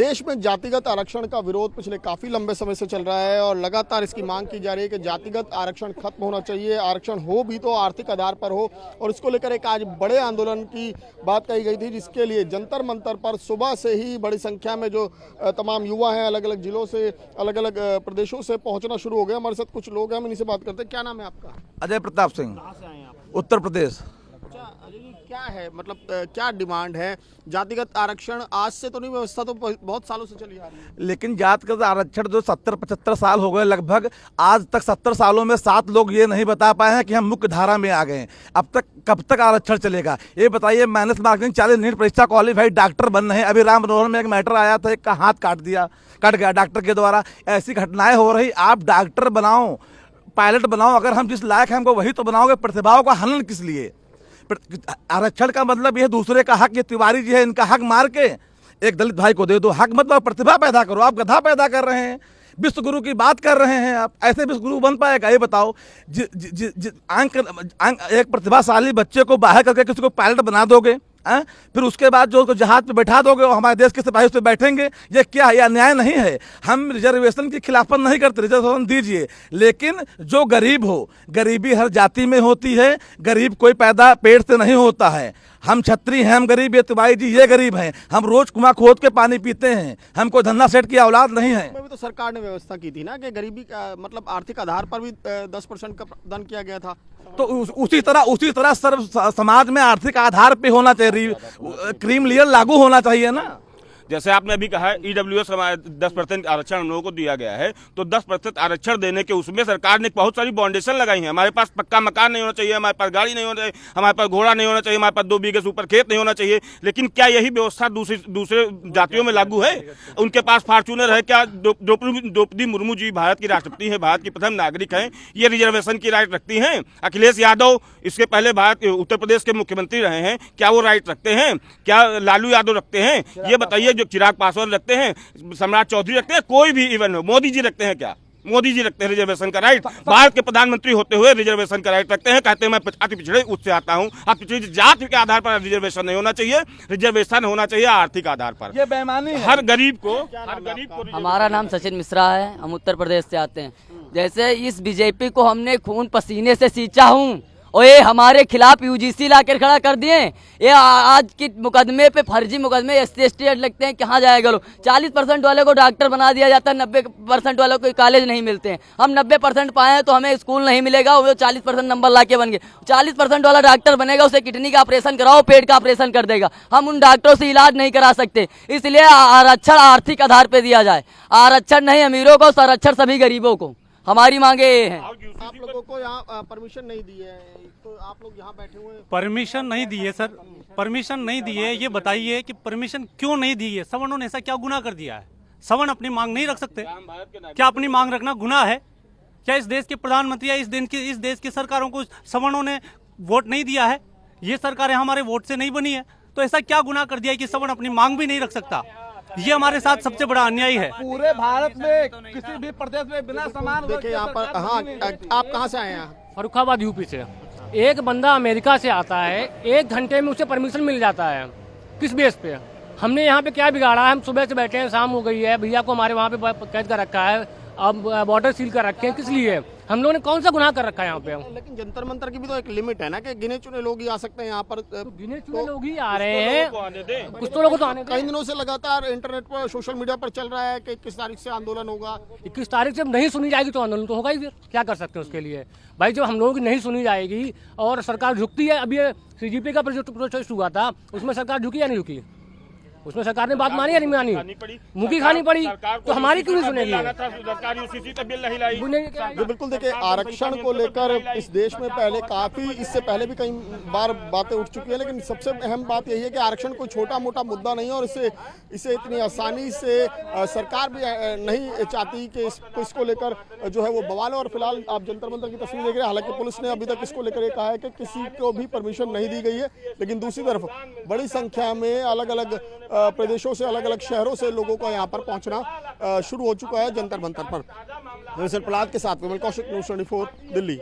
देश में जातिगत आरक्षण का विरोध पिछले काफी लंबे समय से चल रहा है और लगातार इसकी मांग की जा रही है कि जातिगत आरक्षण खत्म होना चाहिए। आरक्षण हो भी तो आर्थिक आधार पर हो, और इसको लेकर एक आज बड़े आंदोलन की बात कही गई थी, जिसके लिए जंतर मंतर पर सुबह से ही बड़ी संख्या में जो तमाम युवा हैं अलग अलग जिलों से, अलग अलग प्रदेशों से पहुंचना शुरू हो गए। हमारे साथ कुछ लोग हैं, हम इनसे बात करते हैं। क्या नाम है आपका? अजय प्रताप सिंह, उत्तर प्रदेश। क्या है मतलब क्या डिमांड है? जातिगत आरक्षण आज से तो नहीं, व्यवस्था तो बहुत सालों से चली आ रही है, लेकिन जातिगत आरक्षण जो 70-75 साल हो गए लगभग, आज तक 70 सालों में 7 लोग ये नहीं बता पाए हैं कि हम मुख्य धारा में आ गए हैं। अब तक कब तक आरक्षण चलेगा ये बताइए। माइनस मार्किंग 40 नीट परीक्षा क्वालिफाइड डॉक्टर बन रहे हैं। अभी राम मनोहर में एक मैटर आया था, एक का हाथ कट गया डॉक्टर के द्वारा। ऐसी घटनाएं हो रही। आप डॉक्टर बनाओ, पायलट बनाओ, अगर हम जिस लायक हैं हमको वही तो बनाओगे। प्रतिभाओं का हनन किस लिए? आरक्षण का मतलब यह दूसरे का हक, ये तिवारी जी है इनका हक मार के एक दलित भाई को दे दो। हक मतलब प्रतिभा पैदा करो। आप गधा पैदा कर रहे हैं, विश्व गुरु की बात कर रहे हैं आप। ऐसे विश्व गुरु बन पाएगा ये बताओ? एक प्रतिभाशाली बच्चे को बाहर करके किसी को पायलट बना दोगे, फिर उसके बाद जो उसको जहाज पे बैठा दोगे और हमारे देश के सिपाही उस पर बैठेंगे। ये क्या है? यह अन्याय नहीं है। हम रिजर्वेशन की खिलाफत नहीं करते, रिजर्वेशन दीजिए, लेकिन जो गरीब हो, गरीबी हर जाति में होती है। गरीब कोई पैदा पेट से नहीं होता है। हम छत्री हैं, हम गरीब। ये तिवारी जी ये गरीब हैं। हम रोज कुआं खोद के पानी पीते हैं। हम कोई धन्ना सेठ की औलाद नहीं है। भी तो सरकार ने व्यवस्था की थी ना कि गरीबी का मतलब आर्थिक आधार पर भी 10% का प्रावधान किया गया था। तो उसी तरह सर्व समाज में आर्थिक आधार पे होना चाहिए। क्रीम लेयर लागू होना चाहिए ना। जैसे आपने अभी कहा ईडब्ल्यूएस 10% आरक्षण हम लोगों को दिया गया है, तो 10% आरक्षण देने के उसमें सरकार ने बहुत सारी बाउंडेशन लगाई है। हमारे पास पक्का मकान नहीं होना चाहिए, हमारे पास गाड़ी नहीं होना चाहिए, हमारे पास घोड़ा नहीं होना चाहिए, हमारे पास 2 बीघे से ऊपर खेत नहीं होना चाहिए। लेकिन क्या यही व्यवस्था दूसरे जातियों में लागू है? उनके पास फॉर्च्यूनर है क्या? द्रौपदी मुर्मू जी भारत की राष्ट्रपति है, भारत की प्रथम नागरिक है, ये रिजर्वेशन की राइट रखती हैं। अखिलेश यादव इसके पहले उत्तर प्रदेश के मुख्यमंत्री रहे हैं, क्या वो राइट रखते हैं? क्या लालू यादव रखते हैं? ये बताइए। जो चिराग पासवान रखते हैं, सम्राट चौधरी रखते हैं, कोई भी इवन मोदी जी रखते हैं क्या? मोदी जी रखते हैं रिजर्वेशन का राइट। भारत के प्रधानमंत्री होते हुए रिजर्वेशन का राइट रखते हैं। कहते हैं मैं अति पिछड़े उससे आता हूं। अब पिछड़ी जाति के आधार पर रिजर्वेशन नहीं होना चाहिए, रिजर्वेशन होना चाहिए आर्थिक आधार पर। ये बेईमानी है। हर गरीब को। हमारा नाम सचिन मिश्रा है, हम उत्तर प्रदेश से आते हैं। जैसे इस बीजेपी को हमने खून पसीने से सींचा हूँ और ये हमारे खिलाफ यूजीसी लाकर खड़ा कर दिए। ये आज के मुकदमे पे, फर्जी मुकदमे SC/ST लगते हैं, कहाँ जाएगा लोग? 40% वाले को डॉक्टर बना दिया जाता है, 90% वालों को कॉलेज नहीं मिलते हैं। हम 90% पाए हैं तो हमें स्कूल नहीं मिलेगा। वो 40% नंबर ला के बन गए। 40% वाला डॉक्टर बनेगा, उसे किडनी का ऑपरेशन कराओ, पेट का ऑपरेशन कर देगा। हम उन डॉक्टरों से इलाज नहीं करा सकते। इसलिए आरक्षण आर्थिक आधार पर दिया जाए। आरक्षण नहीं अमीरों को, संरक्षण सभी गरीबों को। हमारी मांगे ये हैं। आप लोगों को यहाँ परमिशन नहीं दी है, तो आप लोग यहाँ बैठे हुए हैं। परमिशन नहीं दी है सर, परमिशन नहीं दी है। ये बताइए कि परमिशन क्यों नहीं दी है? सवर्णों ने ऐसा क्या गुनाह कर दिया है? सवर्ण अपनी मांग नहीं रख सकते? क्या अपनी मांग रखना गुनाह है? क्या इस देश के प्रधानमंत्री या इस देश की सरकारों को सवर्णों ने वोट नहीं दिया है? ये सरकारें हमारे वोट से नहीं बनी है, तो ऐसा क्या गुनाह कर दिया है कि सवर्ण अपनी मांग भी नहीं रख सकता? ये हमारे साथ सबसे बड़ा अन्याय है। पूरे भारत में किसी भी प्रदेश में बिना समान देखिए यहाँ पर। हाँ, आप कहाँ से आए हैं? फर्रुखाबाद यूपी से। एक बंदा अमेरिका से आता है, 1 घंटे में उसे परमिशन मिल जाता है। किस बेस पे? हमने यहाँ पे क्या बिगाड़ा है? हम सुबह से बैठे हैं, शाम हो गई है, भैया को हमारे वहाँ पे कैद कर रखा है, अब बॉर्डर सील कर रखे हैं। किस लिए? हम लोगों ने कौन सा गुनाह कर रखा है यहाँ पे? लेकिन जंतर मंतर की भी तो एक लिमिट है ना, कि गिने चुने लोग ही आ सकते हैं यहाँ पर। गिने चुने लोग ही आ रहे हैं, कुछ तो लोगों को आने दें। कई दिनों से लगातार इंटरनेट पर, सोशल मीडिया पर चल रहा है कि 21 तारीख से आंदोलन होगा। 21 तारीख से नहीं सुनी जाएगी तो आंदोलन तो होगा ही। फिर क्या कर सकते हैं उसके लिए? भाई जब हम लोगों की नहीं सुनी जाएगी और सरकार झुकती है। अभी CGP का प्रोटेस्ट हुआ था, उसमें सरकार झुकी या नहीं झुकी? उसमें सरकार ने बात मानी या नहीं मानी? मुंह की खानी पड़ी। तो हमारी क्यों नहीं सुनेगी? जो बिल्कुल देखिए, आरक्षण को लेकर इस देश में पहले काफी, इससे पहले भी कई बार बातें उठ चुकी है, लेकिन सबसे अहम बात यही है कि आरक्षण कोई छोटा मोटा मुद्दा नहीं है और इसे इतनी आसानी से सरकार भी नहीं चाहती कि इसको लेकर जो है वो बवाल। और फिलहाल आप जंतर मंतर की तस्वीर देख रहे हैं। हालांकि पुलिस ने अभी तक इसको लेकर ये कहा है कि किसी को भी परमिशन नहीं दी गई है, लेकिन दूसरी तरफ बड़ी संख्या में अलग अलग प्रदेशों से, अलग अलग शहरों से लोगों का यहाँ पर पहुंचना शुरू हो चुका है जंतर मंतर पर। प्रहलाद के साथ में कौशिक, न्यूज़ 24 दिल्ली।